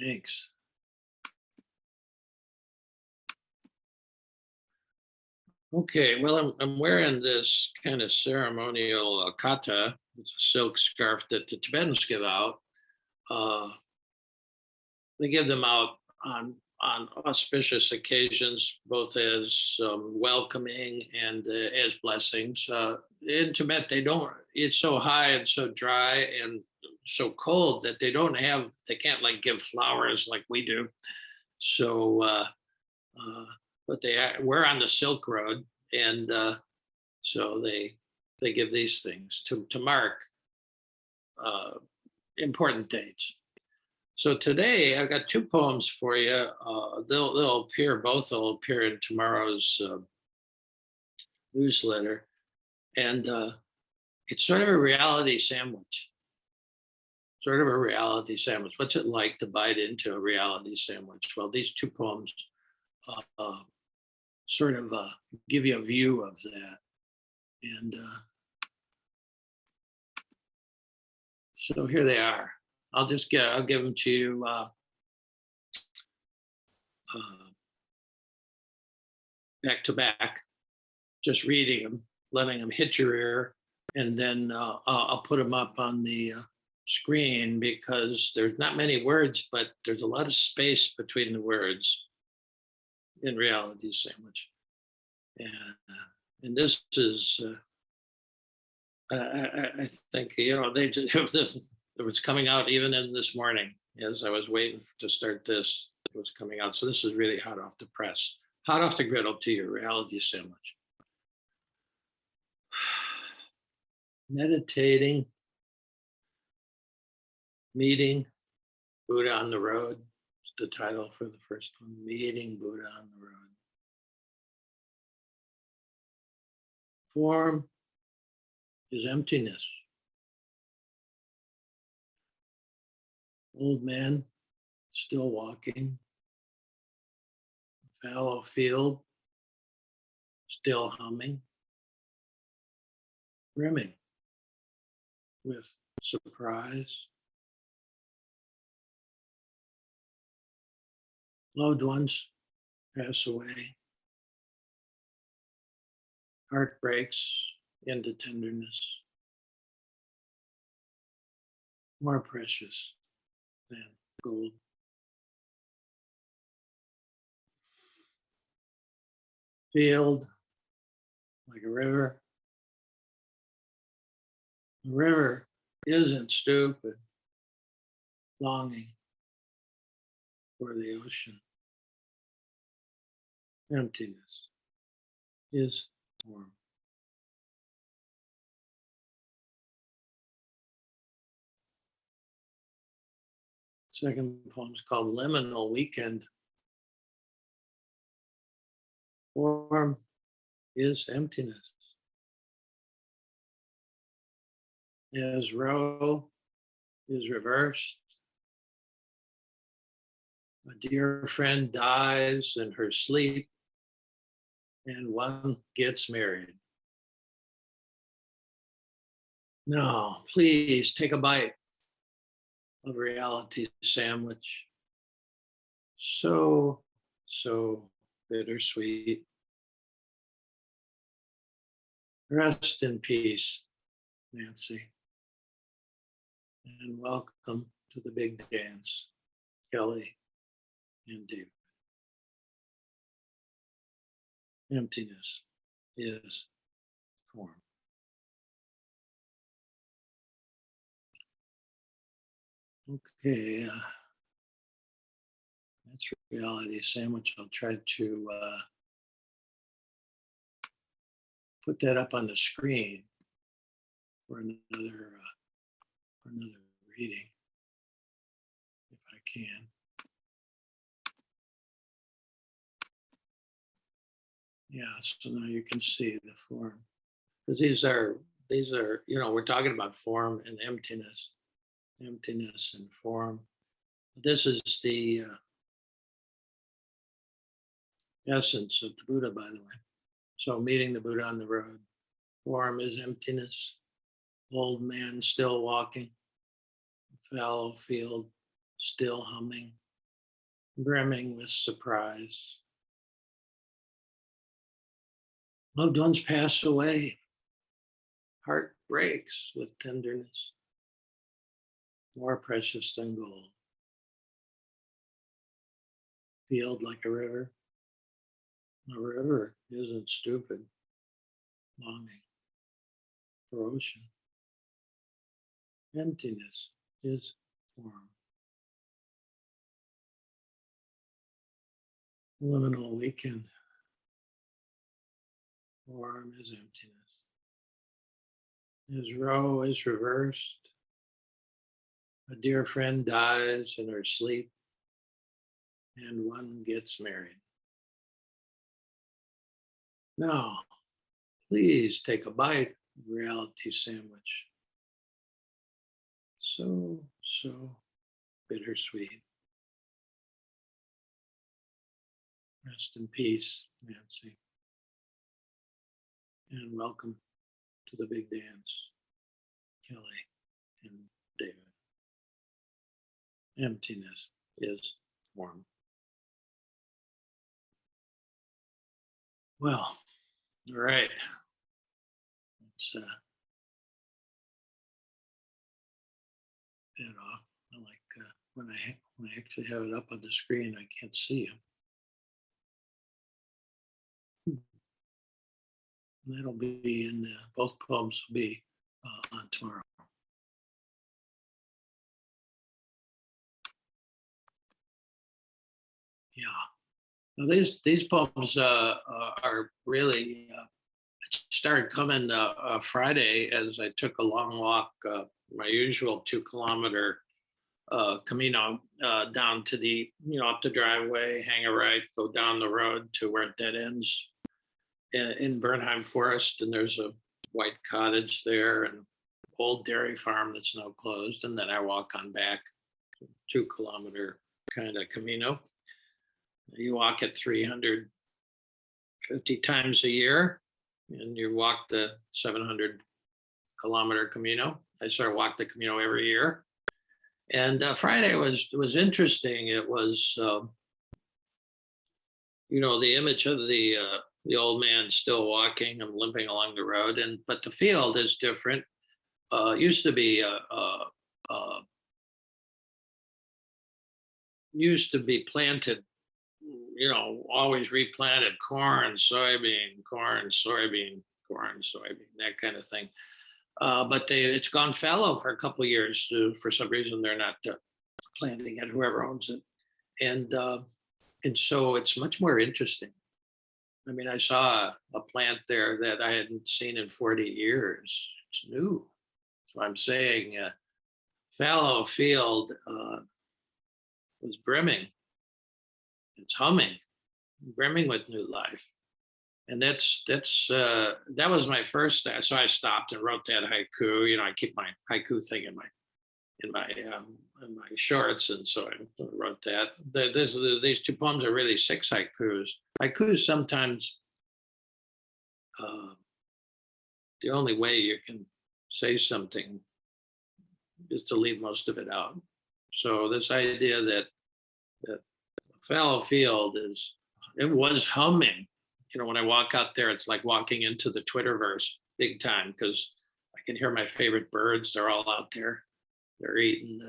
Thanks. Okay, well, I'm wearing this kind of ceremonial kata. It's a silk scarf that the Tibetans give out. Uh, they give them out on auspicious occasions, both as welcoming and as blessings. In Tibet, they don't. It's so high and so dry and so cold that they can't like give flowers like we do. So, uh, but we're on the Silk Road, and so they give these things to mark uh, important dates. So today I've got two poems for you. They'll appear, both will appear in tomorrow's newsletter, and it's sort of a reality sandwich. Sort of a reality sandwich. What's it like to bite into a reality sandwich? Well, these two poems sort of give you a view of that, and so here they are. I'll give them to you back to back, just reading them, letting them hit your ear, and then I'll put them up on the screen because there's not many words, but there's a lot of space between the words in Reality Sandwich. And this is, I think, it was coming out even in this morning as I was waiting to start this. It was coming out. So this is really hot off the press, hot off the griddle to your Reality Sandwich. Meditating, meeting Buddha on the road. It's the title for the first one, Meeting Buddha on the road. Form is emptiness. Old man, still walking. Fallow field, still humming. Brimming with surprise. Loved ones pass away. Heart breaks into tenderness. More precious than gold. Field like a river. The river isn't stupid, longing for the ocean. Emptiness is warm. Second poem is called Liminal Weekend. Form is emptiness. As row is reversed, a dear friend dies in her sleep, and one gets married. No, please take a bite of Reality Sandwich. So bittersweet. Rest in peace, Nancy. And welcome to the big dance, Kelly and David. Emptiness is form. Okay, that's Reality Sandwich. I'll try to put that up on the screen for another reading, if I can. Yeah, so now you can see the form, because these are we're talking about form and emptiness and form. This is the essence of the Buddha, by the way. So meeting the Buddha on the road. Form is emptiness. Old man still walking. Fallow field still humming. brimming with surprise. Loved ones pass away. Heart breaks with tenderness, more precious than gold. Field like a river. A river isn't stupid, longing for ocean. Emptiness is form. Liminal weekend. Form is emptiness. His row is reversed. A dear friend dies in her sleep, and one gets married. Now, please take a bite of reality sandwich. So bittersweet. Rest in peace, Nancy. And welcome to the big dance, Kelly and David. Emptiness is warm. Well, all right. Let's head off. I like when I actually have it up on the screen, I can't see you. That'll be in both poems will be on tomorrow. Yeah. Now these poems are really started coming Friday as I took a long walk, my usual 2-kilometer Camino down to the up the driveway, hang a right, go down the road to where it dead ends in Bernheim Forest, and there's a white cottage there and old dairy farm that's now closed, and then I walk on back 2-kilometer kind of Camino. You walk it 350 times a year, and you walk the 700-kilometer Camino. I sort of walk the Camino every year. And Friday was interesting. It was, the image of the old man still walking and limping along the road, but the field is different. Used to be planted, always replanted corn, soybean, that kind of thing. But it's gone fallow for a couple of years. For some reason, they're not planting it. Whoever owns it, and so it's much more interesting. I mean, I saw a plant there that I hadn't seen in 40 years. It's new. So I'm saying, fallow field was brimming. It's humming, brimming with new life. And that was my first. So I stopped and wrote that haiku. I keep my haiku thing in my shorts, and so I wrote that. These 2 poems are really 6 haikus. Haikus sometimes the only way you can say something is to leave most of it out. So this idea that fallow field was humming. When I walk out there, it's like walking into the Twitterverse big time, because I can hear my favorite birds. They're all out there. They're eating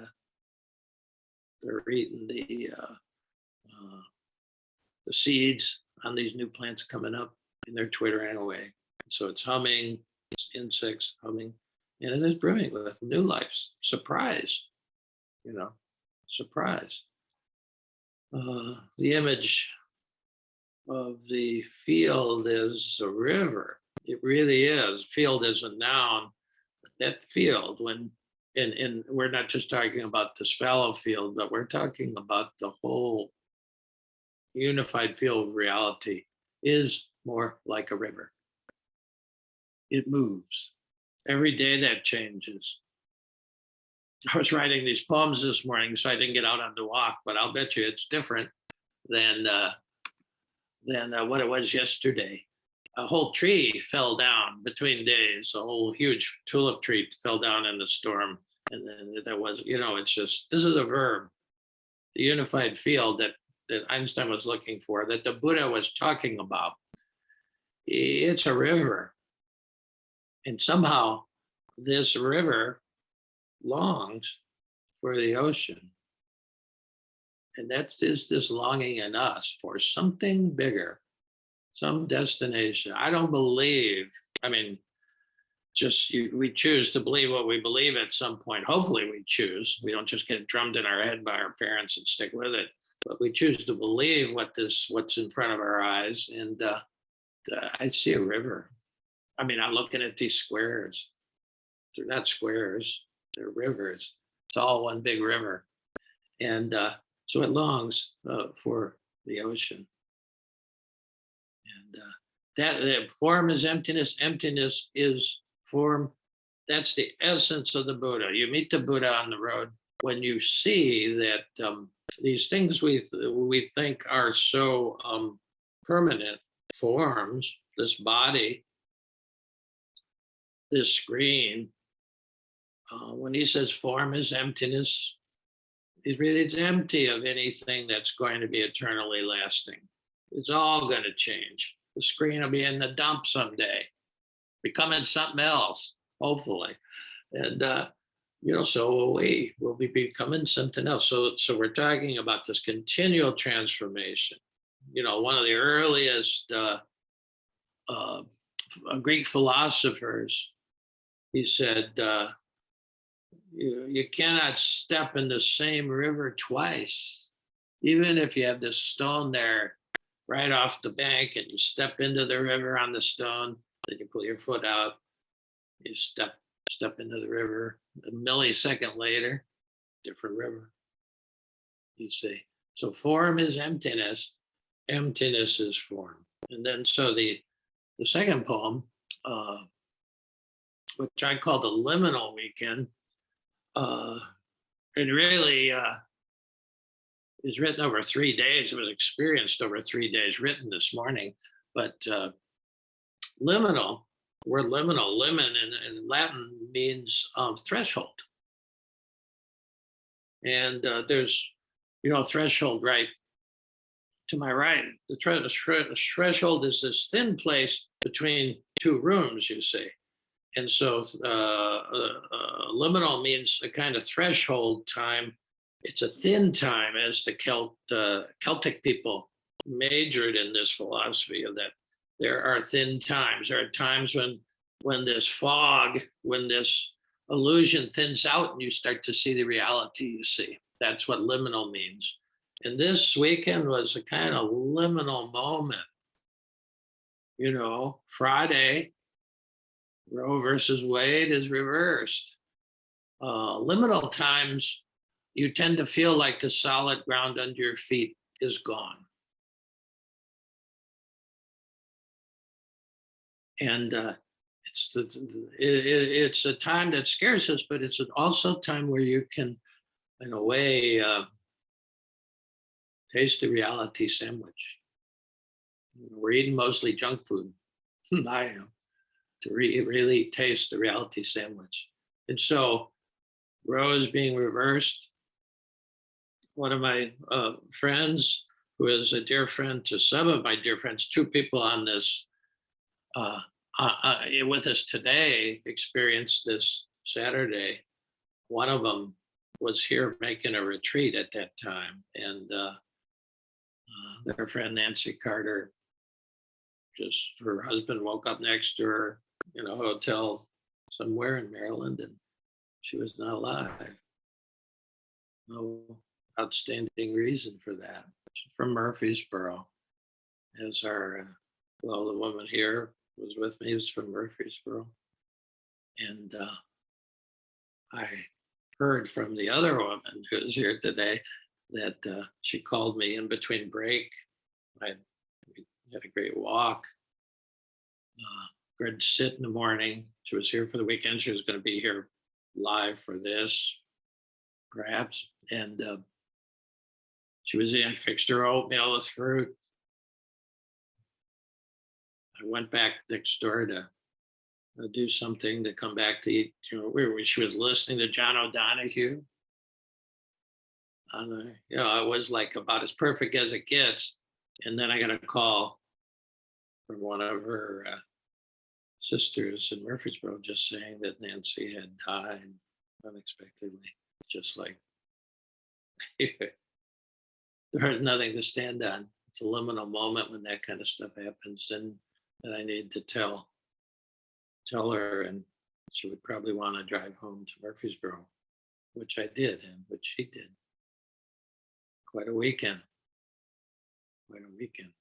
the seeds on these new plants coming up, and they're twittering away. So it's humming, it's insects humming, and it is brimming with new life. Surprise, surprise. The image of the field is a river. It really is. Field is a noun. But that field, and we're not just talking about this fallow field, but we're talking about the whole unified field of reality, is more like a river. It moves. Every day that changes. I was writing these poems this morning, so I didn't get out on the walk, but I'll bet you it's different than what it was yesterday. A whole tree fell down between days. A whole huge tulip tree fell down in the storm. And then there was, it's just, this is a verb. The unified field that that Einstein was looking for, that the Buddha was talking about. It's a river. And somehow this river longs for the ocean. And that's this longing in us for something bigger, some destination. I don't believe, I mean, we choose to believe what we believe at some point. Hopefully we choose. We don't just get drummed in our head by our parents and stick with it, but we choose to believe what's in front of our eyes. And I see a river. I mean, I'm looking at these squares. They're not squares, they're rivers. It's all one big river. And so it longs for the ocean. And that form is emptiness. Emptiness is form. That's the essence of the Buddha. You meet the Buddha on the road when you see that these things we think are so permanent forms, this body, this screen. When he says form is emptiness, it's empty of anything that's going to be eternally lasting. It's all going to change. The screen will be in the dump someday, becoming something else, hopefully. And, so will be becoming something else. So we're talking about this continual transformation. One of the earliest Greek philosophers, he said, you cannot step in the same river twice. Even if you have this stone there right off the bank and you step into the river on the stone, then you pull your foot out, you step into the river, a millisecond later, different river, you see. So form is emptiness, emptiness is form. And then so the second poem, which I call the liminal weekend, it really is written over 3 days. It was experienced over 3 days, written this morning. But liminal, word liminal, limen in Latin means threshold. And there's, threshold right to my right. The threshold is this thin place between two rooms, you see. And so liminal means a kind of threshold time. It's a thin time, as the Celtic people majored in this philosophy of that. There are thin times. There are times when this fog, when this illusion thins out and you start to see the reality you see. That's what liminal means. And this weekend was a kind of liminal moment. Friday, Roe versus Wade is reversed. Liminal times, you tend to feel like the solid ground under your feet is gone. And it's a time that scares us, but it's also a time where you can, in a way, taste the reality sandwich. We're eating mostly junk food. I am. To really taste the reality sandwich. And so Roe is being reversed. One of my friends, who is a dear friend to some of my dear friends, two people on this with us today experienced this Saturday. One of them was here making a retreat at that time. And their friend Nancy Carter, just her husband woke up next to her in a hotel somewhere in Maryland, and she was not alive. No outstanding reason for that. She's from Murfreesboro. As the woman here was with me was from Murfreesboro. And I heard from the other woman who's here today that she called me in between break. We had a great walk. Good sit in the morning. She was here for the weekend. She was going to be here live for this, perhaps. And I fixed her oatmeal with fruit. I went back next door to do something, to come back to eat. She was listening to John O'Donohue. I was like about as perfect as it gets. And then I got a call from one of her sisters in Murfreesboro just saying that Nancy had died unexpectedly. Just like there was nothing to stand on. It's a liminal moment when that kind of stuff happens, and that I need to tell her, and she would probably want to drive home to Murfreesboro, which I did, and which she did. Quite a weekend. Quite a weekend.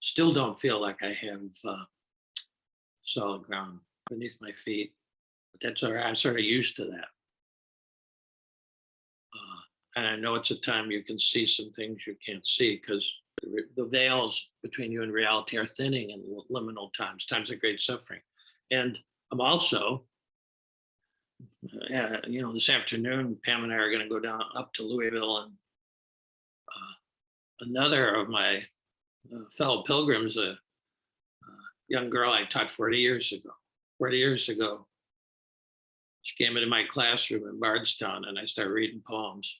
Still don't feel like I have solid ground beneath my feet, but that's all right. I'm sort of used to that. And I know it's a time you can see some things you can't see because the veils between you and reality are thinning in liminal times of great suffering. And I'm also, this afternoon, Pam and I are going to go down up to Louisville, and another of my fellow pilgrims, a young girl I taught 40 years ago. 40 years ago, she came into my classroom in Bardstown, and I started reading poems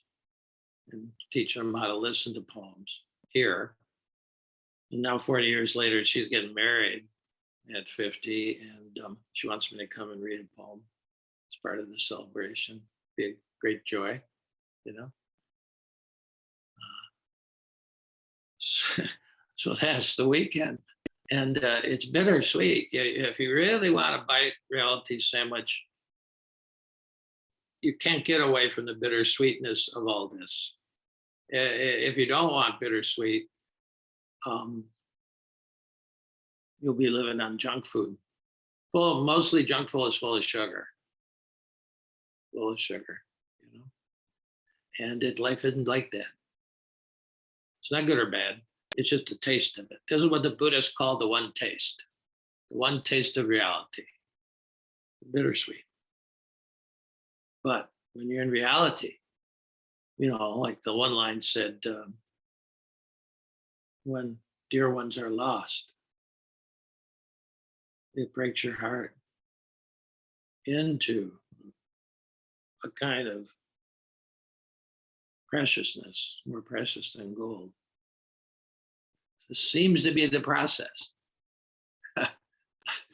and teaching them how to listen to poems here. And now 40 years later, she's getting married at 50, and she wants me to come and read a poem. It's part of the celebration. Be a great joy, you know. So that's the weekend. And it's bittersweet. If you really want to bite reality sandwich, you can't get away from the bittersweetness of all this. If you don't want bittersweet, you'll be living on junk food. Mostly junk food is full of sugar. Full of sugar, you know. And life isn't like that. It's not good or bad. It's just a taste of it. This is what the Buddhists call the one taste of reality. Bittersweet. But when you're in reality, like the one line said, when dear ones are lost, it breaks your heart into a kind of preciousness, more precious than gold. This seems to be the process.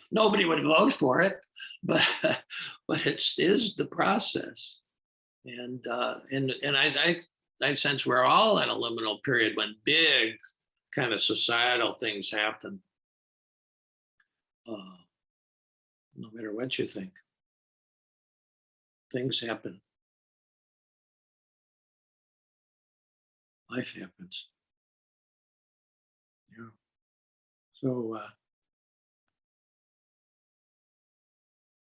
Nobody would vote for it, but it is the process. And I sense we're all in a liminal period when big kind of societal things happen. No matter what you think, things happen. Life happens. Yeah. So,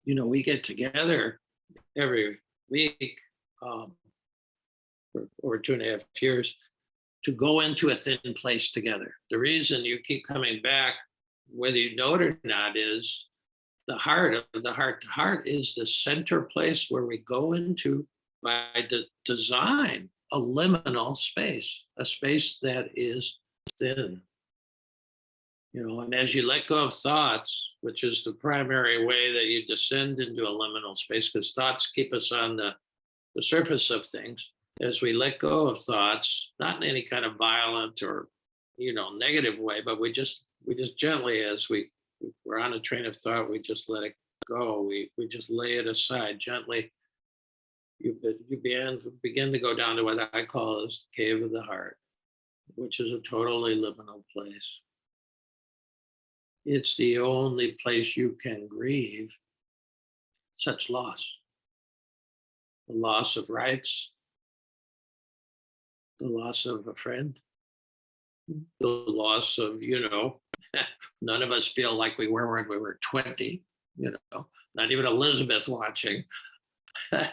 we get together every week for over 2.5 years to go into a thin place together. The reason you keep coming back, whether you know it or not, is the heart of the heart to heart is the center place where we go into by design a liminal space, a space that is thin. And as you let go of thoughts, which is the primary way that you descend into a liminal space, because thoughts keep us on the surface of things. As we let go of thoughts, not in any kind of violent or negative way, but we just gently, as we're on a train of thought, we just let it go. We just lay it aside gently. You begin to go down to what I call is the cave of the heart, which is a totally liminal place. It's the only place you can grieve such loss. The loss of rights, the loss of a friend, the loss of, none of us feel like we were when we were 20, not even Elizabeth watching. As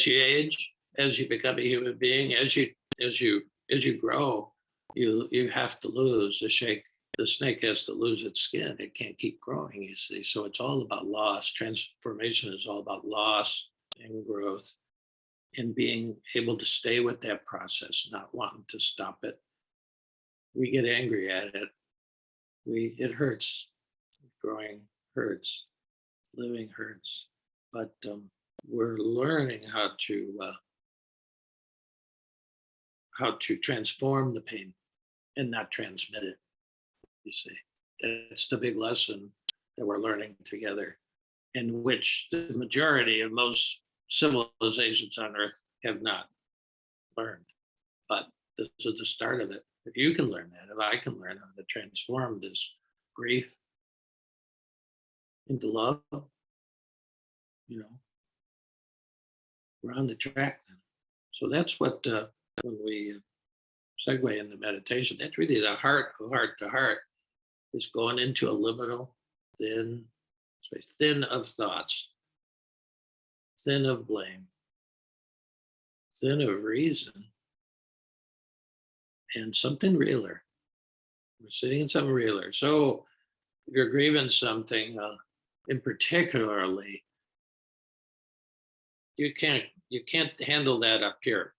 you age, as you become a human being, as you grow, you have to lose the snake has to lose its skin. It can't keep growing, you see. So it's all about loss. Transformation is all about loss and growth and being able to stay with that process, not wanting to stop it. We get angry at it. It hurts. Growing hurts. Living hurts. But we're learning how to transform the pain and not transmit it. You see, that's the big lesson that we're learning together, in which the majority of most civilizations on Earth have not learned. But this is the start of it. If you can learn that, if I can learn how to transform this grief into love, you know, we're on the track then. So that's what when we segue into meditation, that's really the heart of heart to heart, is going into a liminal, thin space, thin of thoughts, thin of blame, thin of reason, and something realer. We're sitting in something realer. So if you're grieving something, in particularly, you can't handle that up here.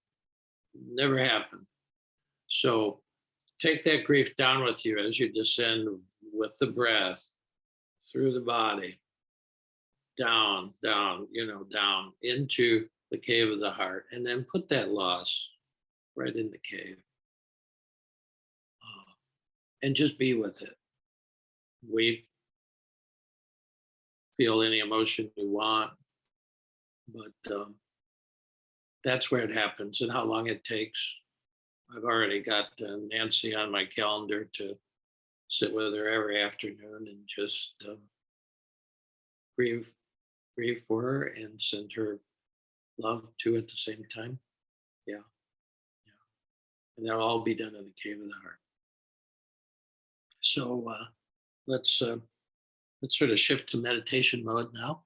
Never happened. So take that grief down with you as you descend with the breath through the body, down, down, down into the cave of the heart, and then put that loss right in the cave, and just be with it. Weep, feel any emotion you want, but that's where it happens. And how long it takes, I've already got Nancy on my calendar to sit with her every afternoon and just grieve, grieve for her and send her love too at the same time. Yeah, yeah, and that'll all be done in the cave of the heart. So let's sort of shift to meditation mode now.